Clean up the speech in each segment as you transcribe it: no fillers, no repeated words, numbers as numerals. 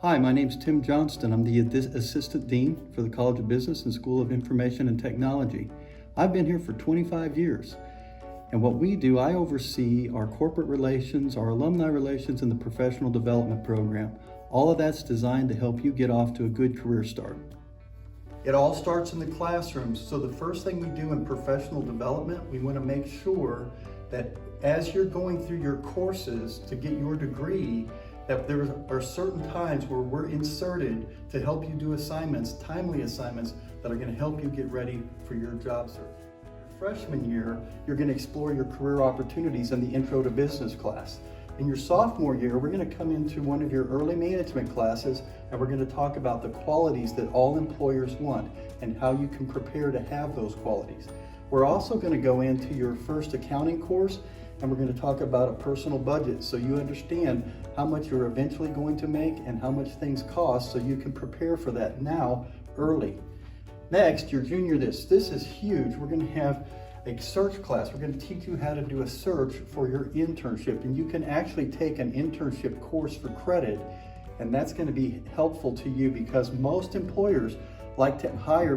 Hi, my name's Tim Johnston. I'm the Assistant Dean for the College of Business and School of Information and Technology. I've been here for 25 years. And what we do, I oversee our corporate relations, our alumni relations, and the professional development program. All of that's designed to help you get off to a good career start. It all starts in the classrooms. So the first thing we do in professional development, we want to make sure that as you're going through your courses to get your degree, that there are certain times where we're inserted to help you do assignments, timely assignments, that are going to help you get ready for your job search. Freshman year, you're going to explore your career opportunities in the Intro to Business class. In your sophomore year, we're going to come into one of your early management classes, and we're going to talk about the qualities that all employers want and how you can prepare to have those qualities. We're also going to go into your first accounting course, and we're going to talk about a personal budget so you understand how much you're eventually going to make and how much things cost, so you can prepare for that now early. Next, your junior, this is huge. We're going to have a search class. We're going to teach you how to do a search for your internship, and you can actually take an internship course for credit, and that's going to be helpful to you because most employers like to hire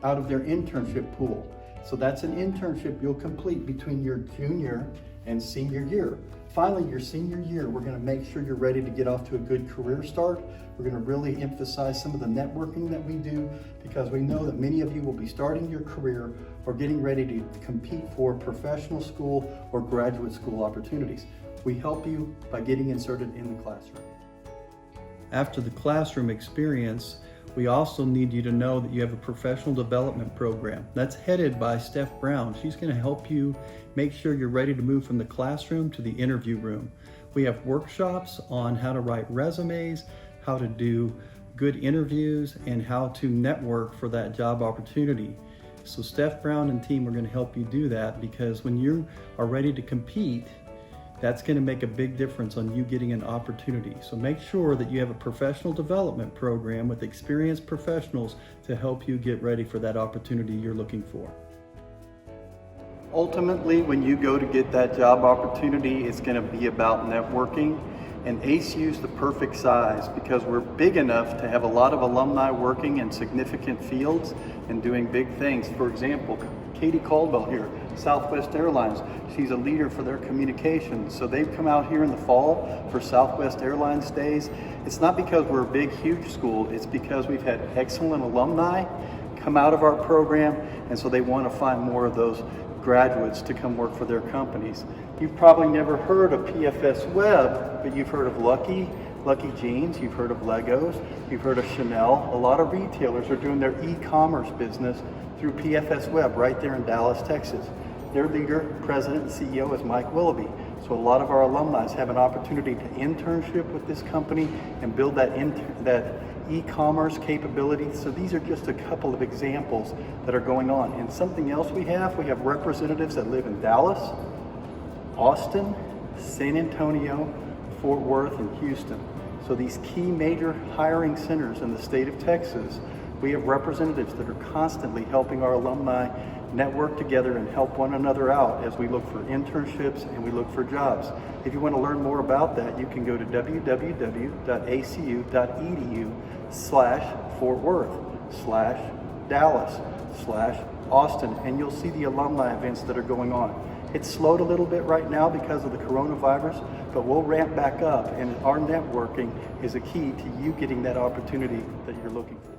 out of their internship pool. So that's an internship you'll complete between your junior and senior year. Finally, your senior year, we're going to make sure you're ready to get off to a good career start. We're going to really emphasize some of the networking that we do because we know that many of you will be starting your career or getting ready to compete for professional school or graduate school opportunities. We help you by getting inserted in the classroom. After the classroom experience, we also need you to know that you have a professional development program that's headed by Steph Brown. She's going to help you make sure you're ready to move from the classroom to the interview room. We have workshops on how to write resumes, how to do good interviews, and how to network for that job opportunity. So Steph Brown and team are going to help you do that, because when you are ready to compete, that's going to make a big difference on you getting an opportunity. So make sure that you have a professional development program with experienced professionals to help you get ready for that opportunity you're looking for. Ultimately, when you go to get that job opportunity, it's going to be about networking. And ACU is the perfect size because we're big enough to have a lot of alumni working in significant fields and doing big things. For example, Katie Caldwell here, Southwest Airlines, she's a leader for their communications. So they've come out here in the fall for Southwest Airlines days. It's not because we're a big, huge school, it's because we've had excellent alumni come out of our program, and so they want to find more of those graduates to come work for their companies. You've probably never heard of PFS Web, but you've heard of Lucky Jeans, you've heard of Legos, you've heard of Chanel. A lot of retailers are doing their e-commerce business through PFS Web right there in Dallas, Texas. Their leader, president, and CEO is Mike Willoughby. So a lot of our alumni have an opportunity to internship with this company and build that e-commerce capability. So these are just a couple of examples that are going on. And something else we have representatives that live in Dallas, Austin, San Antonio, Fort Worth, and Houston. So these key major hiring centers in the state of Texas, we have representatives that are constantly helping our alumni network together and help one another out as we look for internships and we look for jobs. If you want to learn more about that, you can go to www.acu.edu/Fort Worth/Dallas/Austin, and you'll see the alumni events that are going on. It's slowed a little bit right now because of the coronavirus, but we'll ramp back up, and our networking is a key to you getting that opportunity that you're looking for.